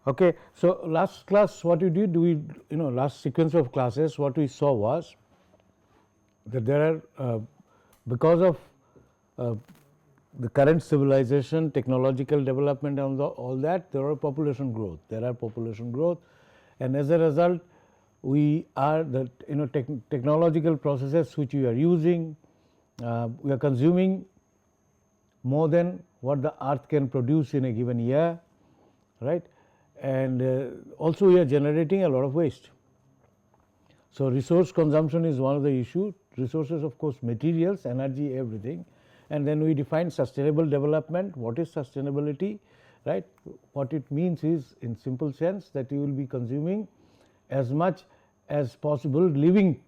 Okay. So, last class what we did, last sequence of classes what we saw was that there are because of the current civilization, technological development and all that, there are population growth. There are population growth, and as a result, we are the technological processes which we are using, we are consuming more than what the earth can produce in a given year, right? And also we are generating a lot of waste. So, resource consumption is one of the issues. Resources, of course, materials, energy, everything, and then we define sustainable development. What is sustainability, right? What it means is, in simple sense, that you will be consuming as much as possible, leaving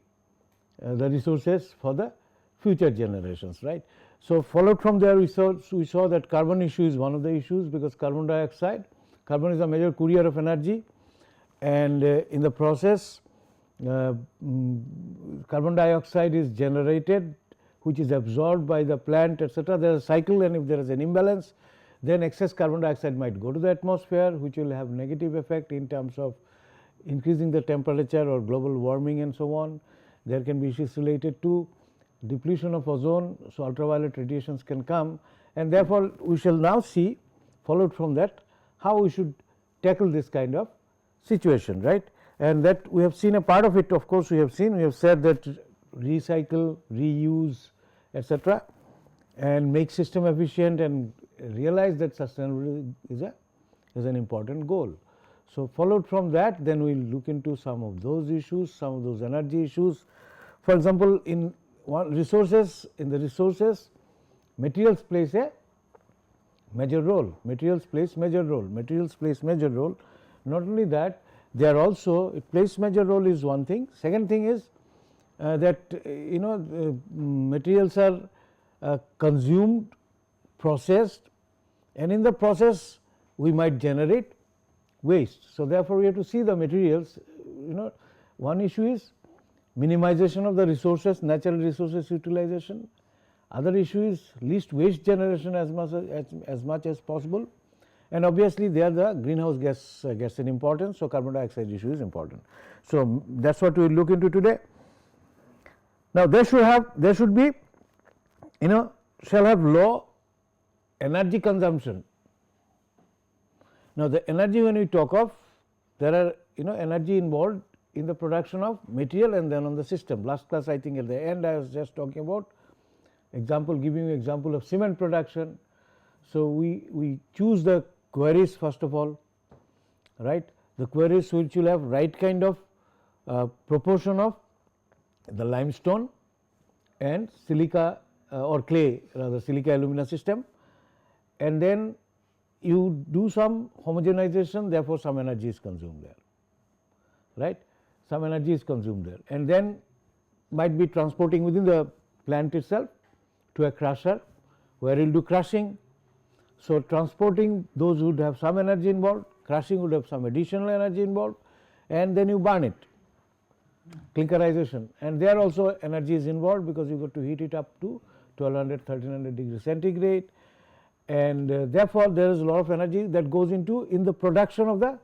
the resources for the future generations, right? So, followed from there we saw that carbon issue is one of the issues, because carbon dioxide, carbon is a major courier of energy, and in the process carbon dioxide is generated, which is absorbed by the plant, etc. There is a cycle, and if there is an imbalance, then excess carbon dioxide might go to the atmosphere, which will have negative effect in terms of increasing the temperature or global warming and so on. There can be issues related to depletion of ozone, so ultraviolet radiations can come, and therefore, we shall now see, followed from that, how we should tackle this kind of situation, right. And that we have seen a part of it. Of course, we have said that recycle, reuse, etc., and make system efficient, and realize that sustainability is an important goal. So, followed from that, then we will look into some of those issues, some of those energy issues. For example, in the resources, materials plays a major role. Materials plays major role. Not only that, they are also, it plays major role is one thing. Second thing is that materials are consumed, processed, and in the process we might generate waste. So, therefore, we have to see the materials. One issue is minimization of the resources, natural resources utilization. Other issue is least waste generation as much as possible, and obviously there the greenhouse gas gets an importance. So, carbon dioxide issue is important. So, that is what we will look into today. Now, there should be shall have low energy consumption. Now, the energy, when we talk of, there are energy involved in the production of material and then on the system. Last class, I think at the end I was just talking about giving you example of cement production. So, we choose the quarries first of all, right. The quarries which will have right kind of proportion of the limestone and silica or clay, rather silica alumina system, and then you do some homogenization, therefore, some energy is consumed there, right. Some energy is consumed there, and then might be transporting within the plant itself to a crusher, where you will do crushing. So, transporting, those would have some energy involved, crushing would have some additional energy involved, and then you burn it, clinkerization, and there also energy is involved, because you got to heat it up to 1200, 1300 degrees centigrade, and therefore, there is a lot of energy that goes into the production of the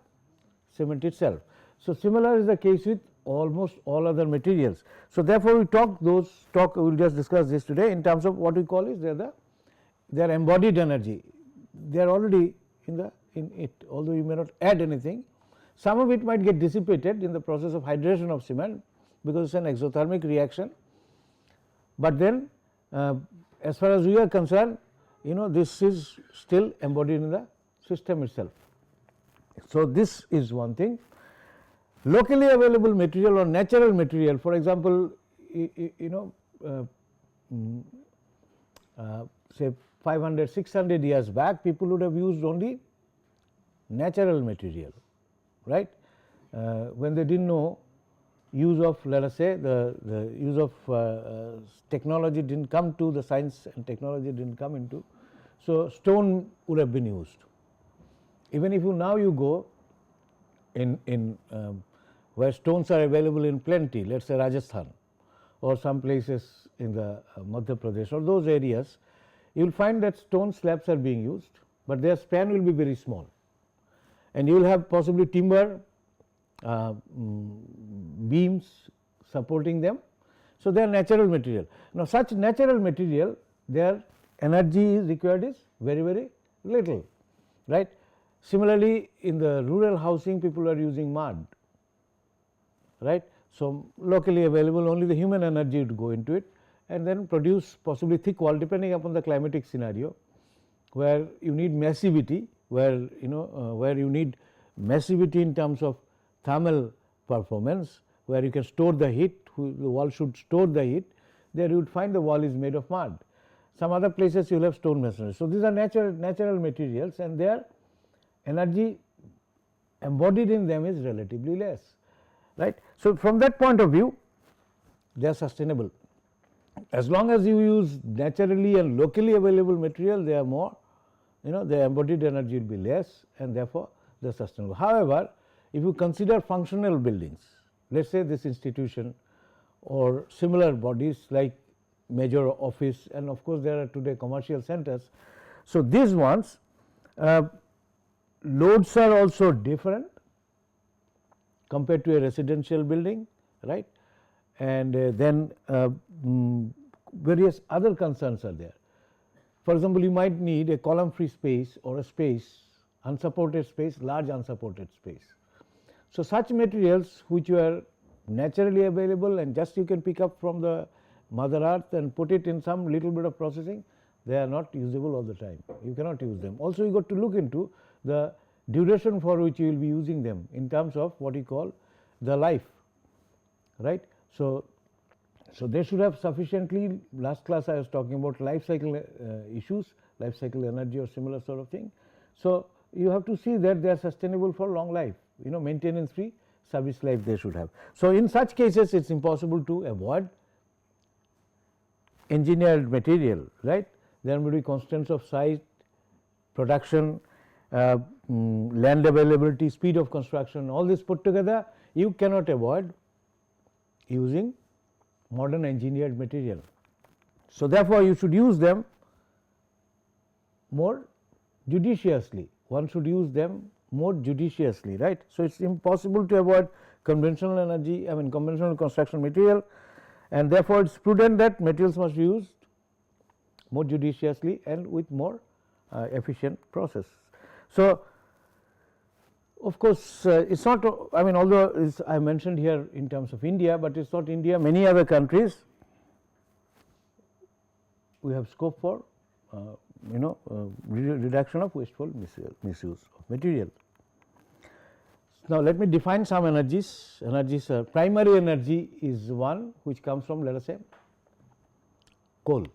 cement itself. So, similar is the case with almost all other materials. So, therefore, we will just discuss this today in terms of what we call is they are embodied energy. They are already in it, although you may not add anything. Some of it might get dissipated in the process of hydration of cement, because it is an exothermic reaction, but then as far as we are concerned, this is still embodied in the system itself. So, this is one thing. Locally available material or natural material, for example, say 500, 600 years back, people would have used only natural material, right. When they did not know use of, let us say, the use of technology did not come to, the science and technology did not come into. So, stone would have been used. Even if you go in where stones are available in plenty, let us say Rajasthan or some places in the Madhya Pradesh or those areas, you will find that stone slabs are being used, but their span will be very small, and you will have possibly timber beams supporting them. So, they are natural material. Now, such natural material, their energy is required is very, very little, right. Similarly, in the rural housing, people are using mud, right. So, locally available, only the human energy would go into it and then produce possibly thick wall, depending upon the climatic scenario, where you need massivity, where where you need massivity in terms of thermal performance, where you can store the heat, the wall should store the heat, there you would find the wall is made of mud. Some other places you will have stone masonry. So, these are natural materials, and their energy embodied in them is relatively less, right. So, from that point of view, they are sustainable. As long as you use naturally and locally available material, they are more, the embodied energy will be less, and therefore, they are sustainable. However, if you consider functional buildings, let us say this institution or similar bodies like major office, and of course, there are today commercial centers. So, these ones loads are also different compared to a residential building, right, and then various other concerns are there. For example, you might need a column free space or a space, unsupported space, large unsupported space. So, such materials which are naturally available and just you can pick up from the mother earth and put it in some little bit of processing, they are not usable all the time, you cannot use them. Also, you got to look into the duration for which you will be using them in terms of what you call the life, right. So, they should have sufficiently, last class I was talking about life cycle issues, life cycle energy or similar sort of thing. So, you have to see that they are sustainable for long life, maintenance free service life they should have. So, in such cases it is impossible to avoid engineered material, right. There may be constraints of size, production, land availability, speed of construction, all this put together, you cannot avoid using modern engineered material. So, therefore, you should use them more judiciously, one should use them more judiciously, right. So, it is impossible to avoid conventional energy, conventional construction material, and therefore, it is prudent that materials must be used more judiciously and with more efficient process. So, of course, it is not, although I mentioned here in terms of India, but it is not India, many other countries we have scope for reduction of wasteful misuse of material. Now, let me define some energies. Primary energy is one which comes from, let us say, coal,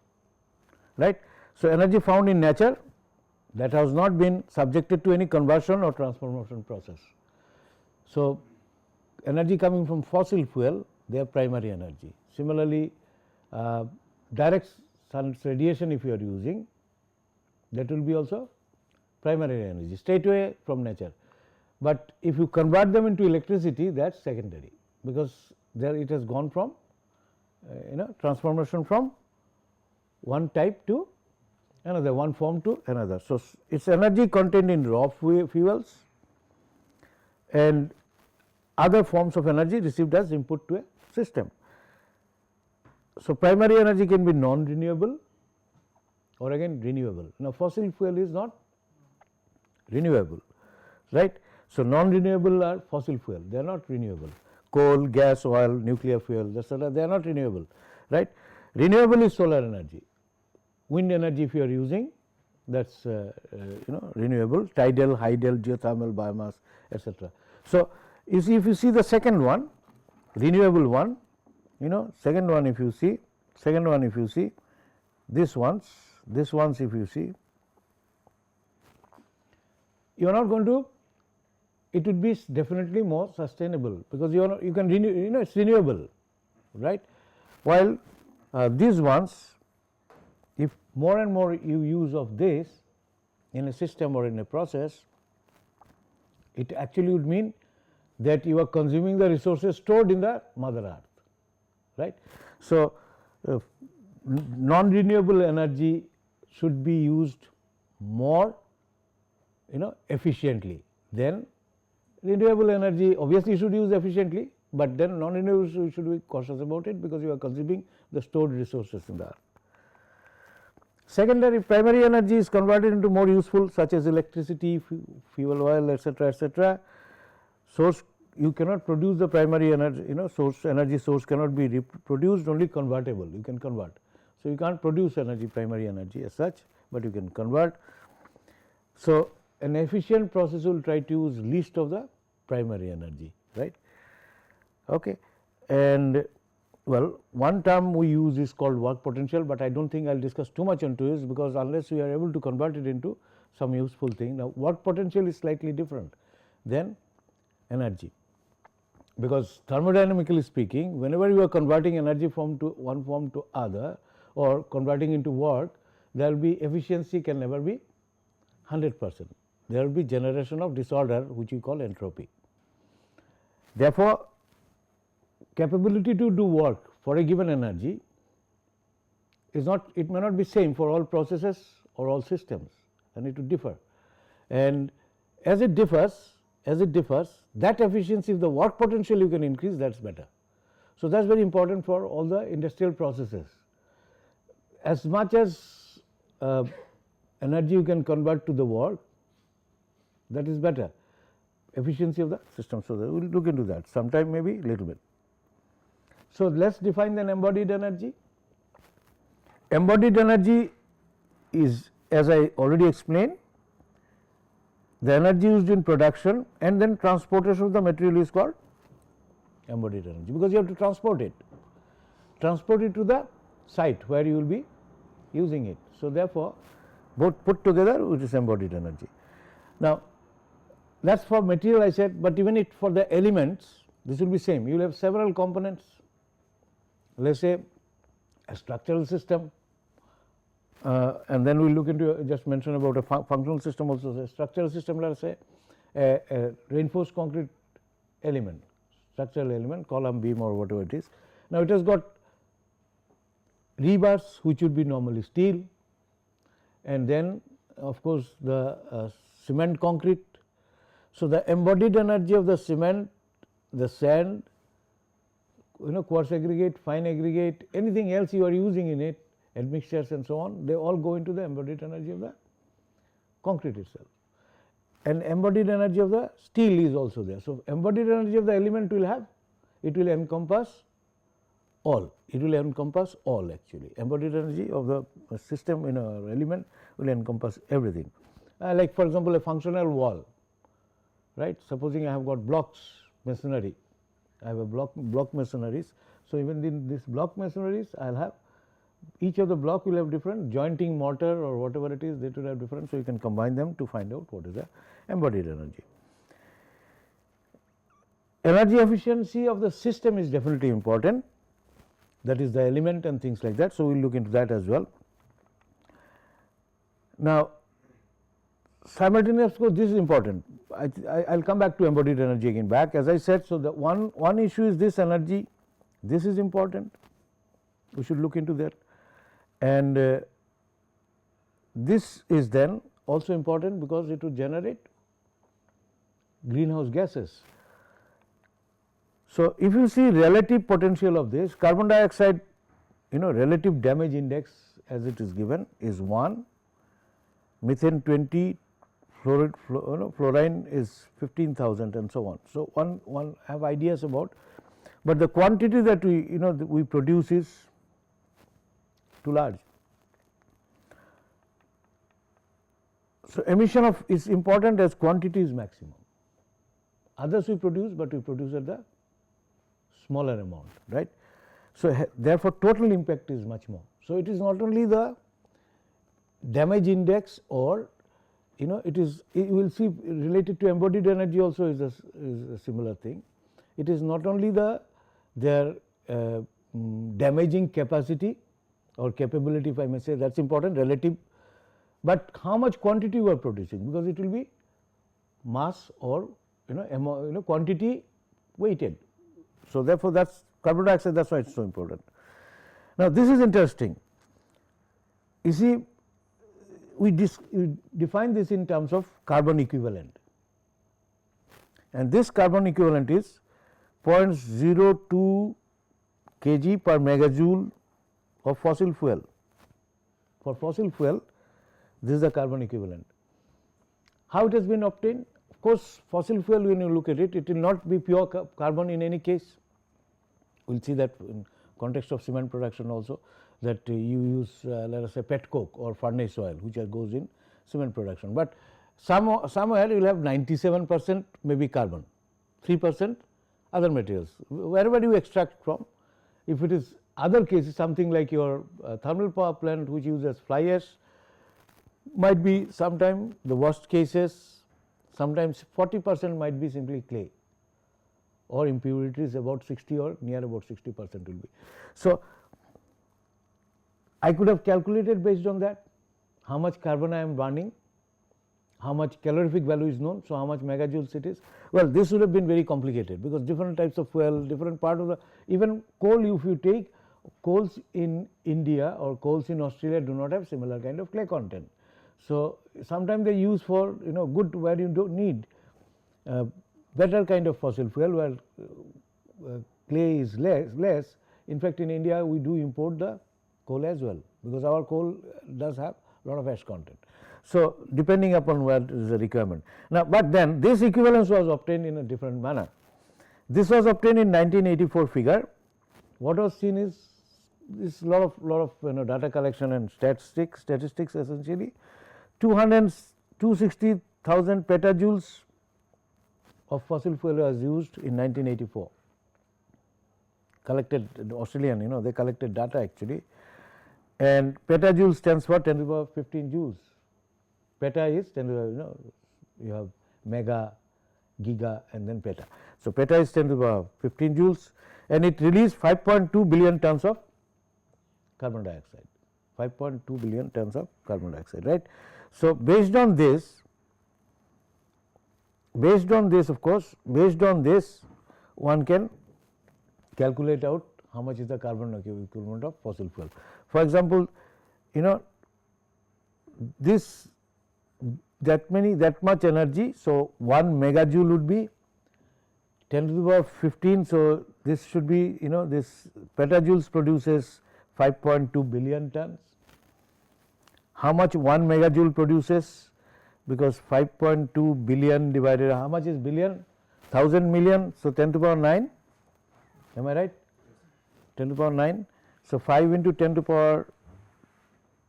right. So, energy found in nature that has not been subjected to any conversion or transformation process. So, energy coming from fossil fuel, they are primary energy. Similarly, direct sun's radiation if you are using, that will be also primary energy straight away from nature. But if you convert them into electricity, that is secondary, because there it has gone from transformation from one type to another, one form to another. So, it is energy contained in raw fuels and other forms of energy received as input to a system. So, primary energy can be non-renewable or again renewable. Now, fossil fuel is not renewable, right. So, non-renewable are fossil fuel, they are not renewable. Coal, gas, oil, nuclear fuel, etc., they are not renewable, right. Renewable is solar energy, wind energy if you are using, that is renewable, tidal, hydel, geothermal, biomass, etc. So, you see, if you see the second one, renewable one, second one if you see, this ones if you see, you are not going to, it would be definitely more sustainable, because you can renew, it is renewable, right. While these ones, if more and more you use of this in a system or in a process, it actually would mean that you are consuming the resources stored in the mother earth, right. So, non-renewable energy should be used more efficiently Then renewable energy, obviously you should use efficiently, but then non-renewable you should be cautious about it, because you are consuming the stored resources in the earth. Secondary, primary energy is converted into more useful, such as electricity, fuel oil, etc., etc. Source, you cannot produce the primary energy, energy source cannot be reproduced, only convertible, you can convert. So, you can't produce energy, primary energy as such, but you can convert. So, an efficient process will try to use least of the primary energy, right. Okay. And well, one term we use is called work potential, but I do not think I will discuss too much onto this, because unless we are able to convert it into some useful thing. Now, work potential is slightly different than energy, because thermodynamically speaking, whenever you are converting energy from to one form to other, or converting into work, there will be efficiency can never be 100%. There will be generation of disorder, which we call entropy. Therefore, capability to do work for a given energy is not, it may not be same for all processes or all systems, and it will differ. And as it differs, that efficiency, if the work potential you can increase, that is better. So, that is very important for all the industrial processes. As much as energy you can convert to the work, that is better, efficiency of the system. So, we will look into that sometime, maybe little bit. So, let us define then embodied energy. Embodied energy is, as I already explained, the energy used in production and then transportation of the material is called embodied energy, because you have to transport it to the site where you will be using it. So, therefore, both put together, which is embodied energy. Now, that is for material I said, but even it for the elements, this will be same. You will have several components, let us say a structural system, and then we will look into, just mention about a functional system also. A structural system, let us say a reinforced concrete element, structural element, column, beam, or whatever it is. Now, it has got rebars, which would be normally steel, and then of course, the cement concrete. So, the embodied energy of the cement, the sand, coarse aggregate, fine aggregate, anything else you are using in it, admixtures and so on, they all go into the embodied energy of the concrete itself. And embodied energy of the steel is also there. So, embodied energy of the element will have, it will encompass all, actually. Embodied energy of the system in our element will encompass everything. Like for example, a functional wall, right. Supposing I have got blocks masonry, I have a block masoneries. So, even in this block masoneries, I will have, each of the block will have different jointing mortar or whatever it is, they will have different. So, you can combine them to find out what is the embodied energy. Energy efficiency of the system is definitely important, that is the element and things like that. So, we will look into that as well. Now, simultaneous, this is important. I will come back to embodied energy again back, as I said. So, the one issue is this energy, this is important, we should look into that, and this is then also important because it will generate greenhouse gases. So, if you see relative potential of this, carbon dioxide, relative damage index as it is given is 1, methane 20, fluorine is 15,000 and so on. So, one have ideas about, but the quantity that we produce is too large. So, emission of is important as quantity is maximum. Others we produce, but we produce at the smaller amount, right. So, therefore, total impact is much more. So, it is not only the damage index, or it is, you will see related to embodied energy also is a similar thing. It is not only their damaging capacity or capability, if I may say, that is important, relative, but how much quantity you are producing, because it will be mass or quantity weighted. So, therefore, that is carbon dioxide, that is why it is so important. Now, this is interesting. You see, we define this in terms of carbon equivalent. and this carbon equivalent is 0.02 kg per megajoule of fossil fuel. For fossil fuel, this is the carbon equivalent. How it has been obtained? Of course, fossil fuel, when you look at it, it will not be pure carbon in any case. We will see that in context of cement production also, that you use let us say pet coke or furnace oil, which goes in cement production. But somewhere you will have 97% maybe carbon, 3% other materials, wherever you extract from. If it is other cases, something like your thermal power plant which uses fly ash, might be sometime the worst cases, sometimes 40% might be simply clay, or impurities about 60 or near about 60% will be. So, I could have calculated based on that how much carbon I am burning, how much calorific value is known, so how much megajoules it is. Well, this would have been very complicated, because different types of fuel, different part of the, even coal, if you take coals in India or coals in Australia do not have similar kind of clay content. So, sometimes they use for good where you do not need better kind of fossil fuel where clay is less. In fact, in India we do import the coal as well, because our coal does have a lot of ash content. So, depending upon where is the requirement. Now, but then this equivalence was obtained in a different manner. This was obtained in 1984 figure. What was seen is this lot of data collection and statistics essentially. 260,000 petajoules of fossil fuel was used in 1984. Collected Australian, they collected data actually, and petajoule stands for 10 to the power 15 joules. Peta is 10 to the power, you have mega, giga, and then peta. So, peta is 10 to the power 15 joules, and it released 5.2 billion tons of carbon dioxide. 5.2 billion tons of carbon dioxide, right. So, based on this, of course, based on this one can calculate out how much is the carbon equivalent of fossil fuel. For example, this that much energy. So, 1 megajoule would be 10 to the power 15. So, this should be this petajoules produces 5.2 billion tons. How much 1 megajoule produces? Because 5.2 billion divided, how much is billion? 1000 million. So, 10 to the power 9, am I right? 10 to the power 9. So, 5 into 10 to the power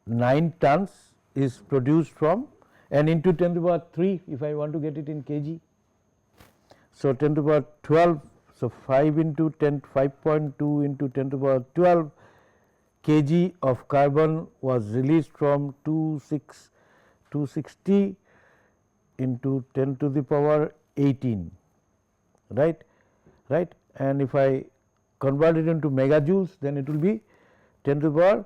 9 tons is produced from, and into 10 to the power 3 if I want to get it in kg. So, 10 to the power 12. So, 5 into 10, 5.2 into 10 to the power 12 kg of carbon was released from 260 into 10 to the power 18, right. And if I convert it into megajoules, then it will be 10 to the power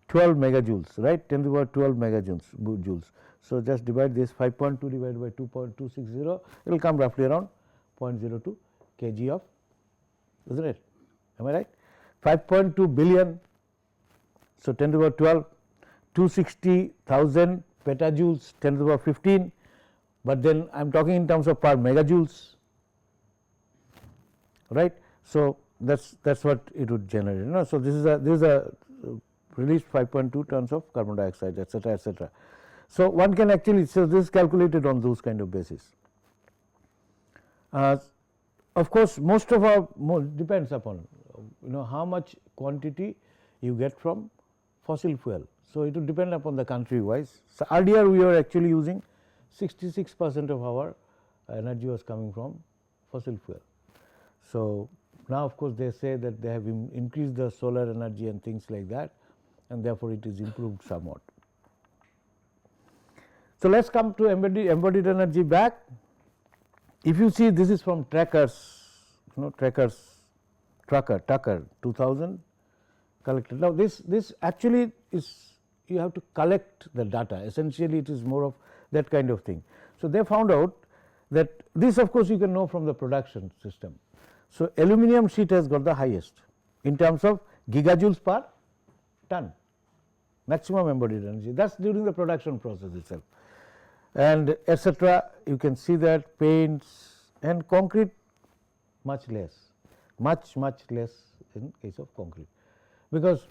12 megajoules, right, 10 to the power 12 megajoules. So, just divide this 5.2 divided by 2.260, it will come roughly around 0.02 kg of, isn't it, am I right? 5.2 billion, so 10 to the power 12, 260,000 petajoules, 10 to the power 15, but then I am talking in terms of per megajoules, right. So, that is what it would generate. So, this is a released 5.2 tons of carbon dioxide, etc., etc. So, one can actually, so this is calculated on those kind of basis. Of course, most of our depends upon how much quantity you get from fossil fuel. So, it will depend upon the country wise. So, earlier we were actually using 66% of our energy was coming from fossil fuel. So, now of course, they say that they have increased the solar energy and things like that, and therefore, it is improved somewhat. So, let us come to embodied energy back. If you see, this is from trackers, Tucker 2000 collected. Now, this actually is, you have to collect the data, essentially it is more of that kind of thing. So, they found out that this of course, you can know from the production system. So, aluminum sheet has got the highest in terms of gigajoules per ton, maximum embodied energy, that is during the production process itself, and etc. You can see that paints, and concrete much less, much less in case of concrete, because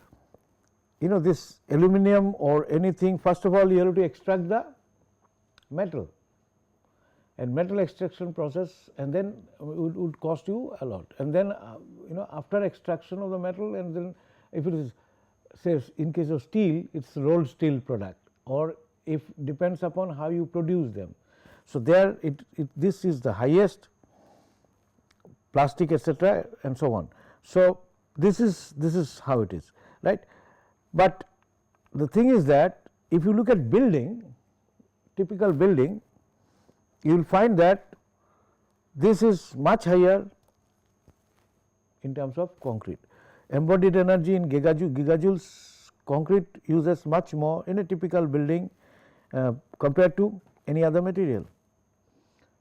this aluminum or anything, first of all you have to extract the metal, and metal extraction process, and then would cost you a lot, and then after extraction of the metal, and then if it is, say in case of steel, it's rolled steel product, or if depends upon how you produce them. So there this is the highest, plastic etc. and so on. So this is how it is, right. But the thing is that if you look at building, typical building, you will find that this is much higher in terms of concrete. Embodied energy in gigajoules, concrete uses much more in a typical building compared to any other material.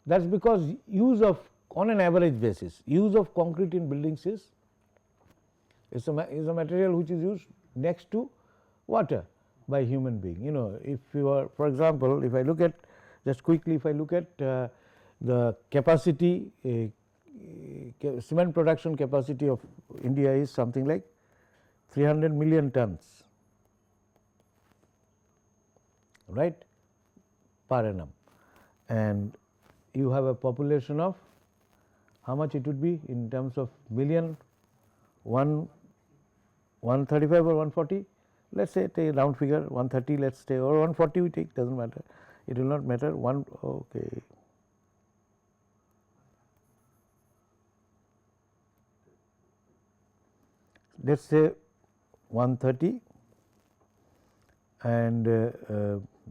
That is because use of, on an average basis, use of concrete in buildings is a material which is used next to water by human being. If you are, for example, if I look at, just quickly, if I look at the capacity, cement production capacity of India is something like 300 million tons, right, per annum, and you have a population of, how much it would be in terms of million, 135 or 140, let us say, take a round figure, 130, let us say, or 140 we take, does not matter, it will not matter, okay. Let us say 130, and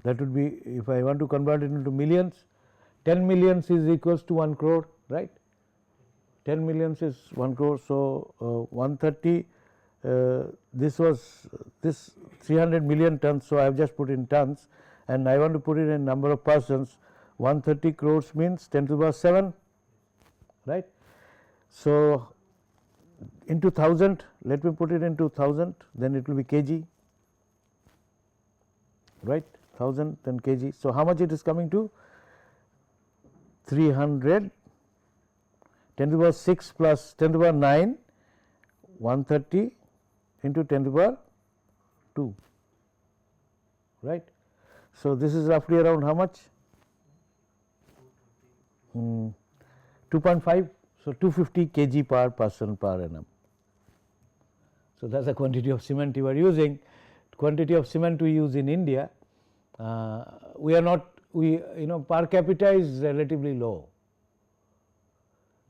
that would be, if I want to convert it into millions, 10 millions is equals to 1 crore, right. 10 millions is 1 crore. So 130, this was this 300 million tons. So I have just put in tons, and I want to put it in number of persons. 130 crores means 10 to the power 7, right. So into 1000, let me put it into 1000, then it will be kg, right, 1000 then kg. So how much it is coming to? 300, 10 to the power 6 plus 10 to the power 9, 130 into 10 to the power 2, right. So this is roughly around how much? 2.5. So 250 kg per person per annum. So that is the quantity of cement you are using. Quantity of cement we use in India, we are not, per capita is relatively low.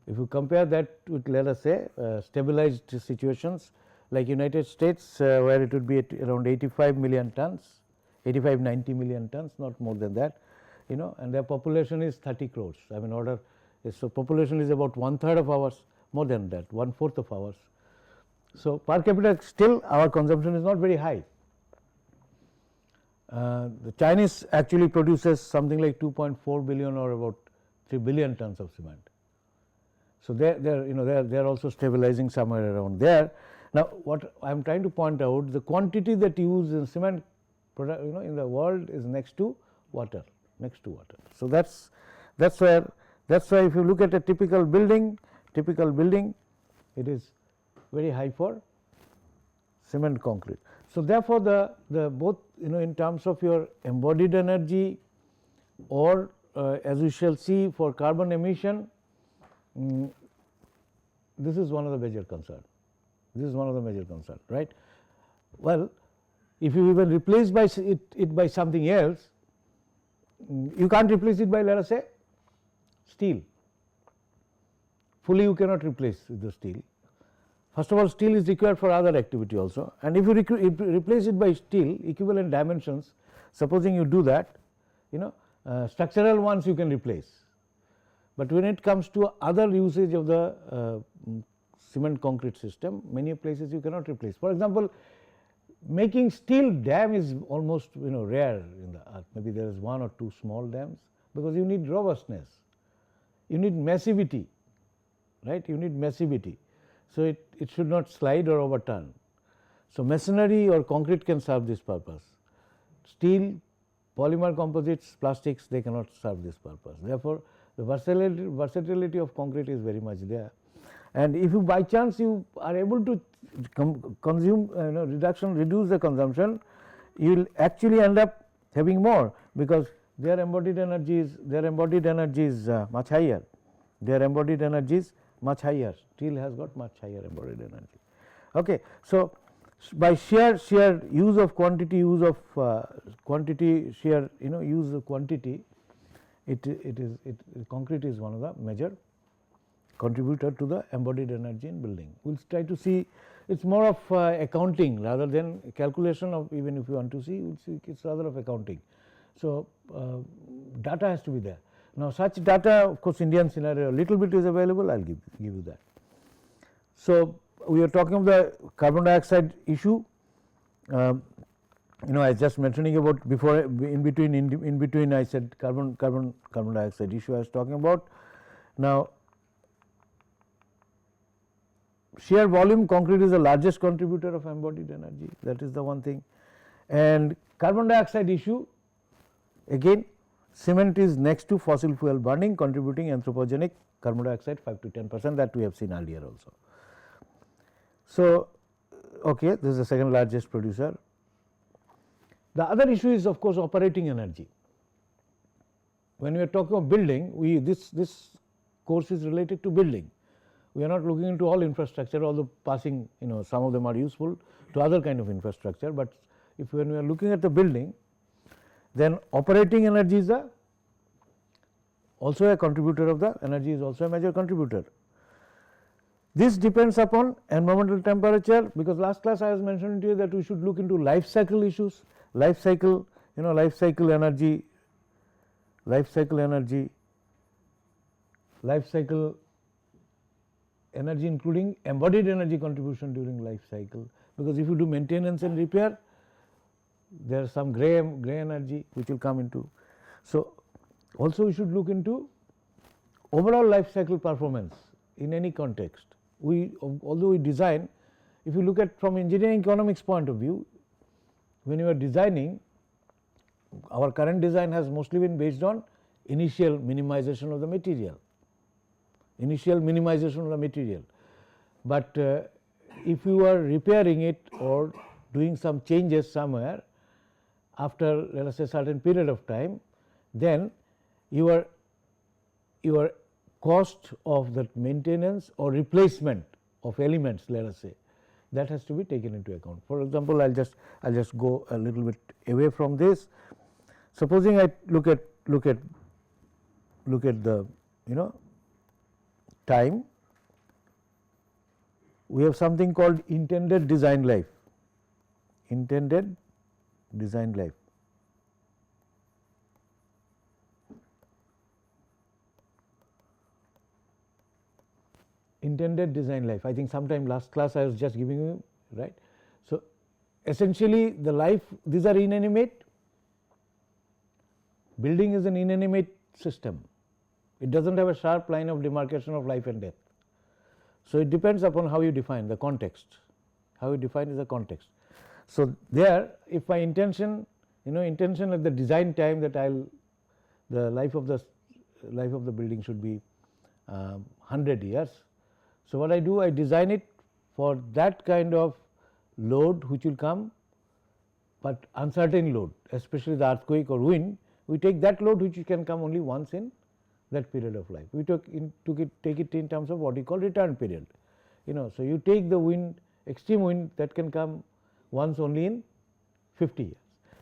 If you compare that with, let us say, stabilized situations like United States, where it would be at around 85 million tons, 85-90 million tons, not more than that, and their population is 30 crores. I mean, order. So population is about 1/3 of ours, more than that, 1/4 of ours. So per capita still our consumption is not very high. The Chinese actually produces something like 2.4 billion or about 3 billion tons of cement. So they are also stabilizing somewhere around there. Now what I am trying to point out, the quantity that used in cement product, in the world is next to water, So that's why if you look at a typical building, it is very high for cement concrete. So therefore the both, in terms of your embodied energy, or as we shall see for carbon emission, this is one of the major concern. Right. Well, if you even replace it by something else, you can't replace it by, let us say, steel. Fully you cannot replace the steel. First of all, steel is required for other activity also, and if you replace it by steel equivalent dimensions, supposing you do that, structural ones you can replace, but when it comes to other usage of the cement concrete system, many places you cannot replace. For example, making steel dam is almost rare in the earth. Maybe there is 1 or 2 small dams, because you need robustness, you need massivity, right? So it should not slide or overturn. So masonry or concrete can serve this purpose. Steel, polymer composites, plastics, they cannot serve this purpose. Therefore The versatility of concrete is very much there. And if you by chance you are able to consume reduce the consumption, you will actually end up having more, because their embodied energy is much higher. Their embodied energy is much higher. Steel has got much higher embodied energy. Okay. So, by sheer use of quantity, use of quantity, sheer use of quantity, concrete is one of the major contributor to the embodied energy in building. We will try to see, it is more of accounting rather than calculation of, even if you want to see, we will see it is rather of accounting. So, data has to be there. Now, such data, of course, Indian scenario a little bit is available, I will give you that. So, we are talking of the carbon dioxide issue. I was just mentioning about before, in between I said carbon dioxide issue I was talking about. Now, sheer volume, concrete is the largest contributor of embodied energy, that is the one thing. And carbon dioxide issue, again cement is next to fossil fuel burning, contributing anthropogenic carbon dioxide 5 to 10%, that we have seen earlier also. So, okay, this is the second largest producer. The other issue is, of course, operating energy. When we are talking of building, this course is related to building. We are not looking into all infrastructure, although passing some of them are useful to other kind of infrastructure, but if when we are looking at the building, then operating energy is also a contributor of the energy, is also a major contributor. This depends upon environmental temperature, because last class I was mentioning to you that we should look into life cycle issues, life cycle energy, including embodied energy contribution during life cycle, because if you do maintenance and repair, there is some gray energy which will come into. So, also we should look into overall life cycle performance in any context. Although we design, if you look at from engineering economics point of view, when you are designing, our current design has mostly been based on initial minimization of the material. But if you are repairing it or doing some changes somewhere after, let us say, certain period of time, then your cost of the maintenance or replacement of elements, let us say, that has to be taken into account. For example, I'll just go a little bit away from this. Supposing I look at the time, we have something called intended design life. Intended design life. I think sometime last class I was just giving you, right. So, essentially the life, these are inanimate, building is an inanimate system, it does not have a sharp line of demarcation of life and death. So, it depends upon how you define the context, how you define is the context. So, there if my intention at the design time that the life of the building should be 100 years. So, what I do, I design it for that kind of load which will come, but uncertain load, especially the earthquake or wind, we take that load which can come only once in that period of life. We take it in terms of what we call return period. So, you take the wind, extreme wind that can come once only in 50 years.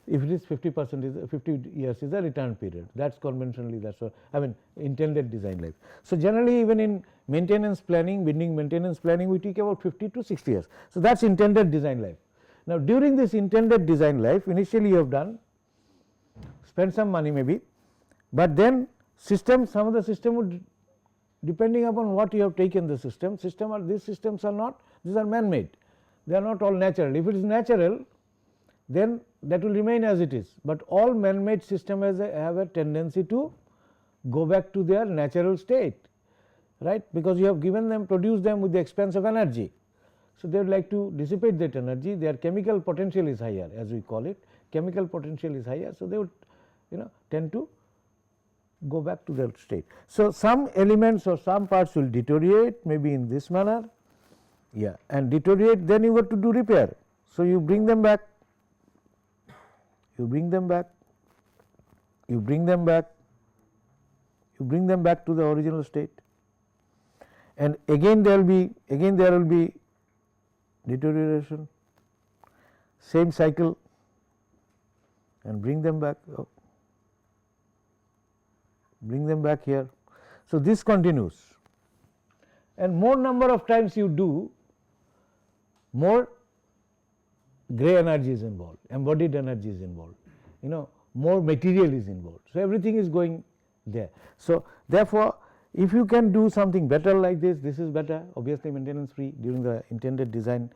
If it is 50% 50 years is the return period, that is conventionally, that is what I mean intended design life. So, generally even in maintenance planning, building maintenance planning, we take about 50 to 60 years. So, that is intended design life. Now, during this intended design life, initially you have spent some money maybe, but then some of the system would, depending upon what you have taken the system these systems are not, these are man made, they are not all natural. If it is natural, then that will remain as it is, but all man made systems have a tendency to go back to their natural state, right, because you have produced them with the expense of energy. So, they would like to dissipate that energy, their chemical potential is higher, as we call it, chemical potential is higher. So, they would tend to go back to their state. So, some elements or some parts will deteriorate maybe in this manner, yeah, and deteriorate, then you got to do repair. So, you bring them back, you bring them back, you bring them back, you bring them back to the original state, and again there will be deterioration, same cycle, and bring them back, bring them back here. So, this continues, and more number of times you do, more gray energy is involved, embodied energy is involved, more material is involved. So, everything is going there. So, therefore, if you can do something better like this, this is better, obviously maintenance free during the intended design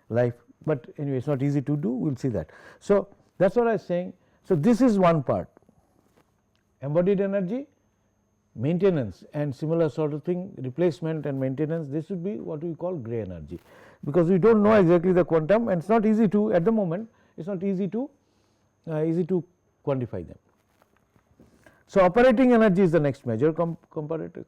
life, but anyway it is not easy to do, we will see that. So, that is what I was saying. So, this is one part, embodied energy, maintenance and similar sort of thing, replacement and maintenance, this would be what we call gray energy, because we do not know exactly the quantum, and it is not easy to, at the moment it is not easy to quantify them. So, operating energy is the next major comparator,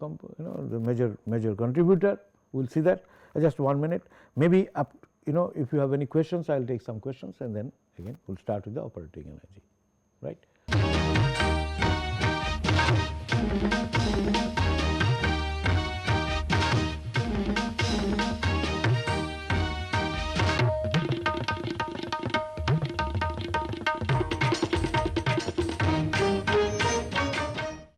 the major contributor, we will see that. Just 1 minute, maybe up, if you have any questions, I will take some questions, and then again we will start with the operating energy, right.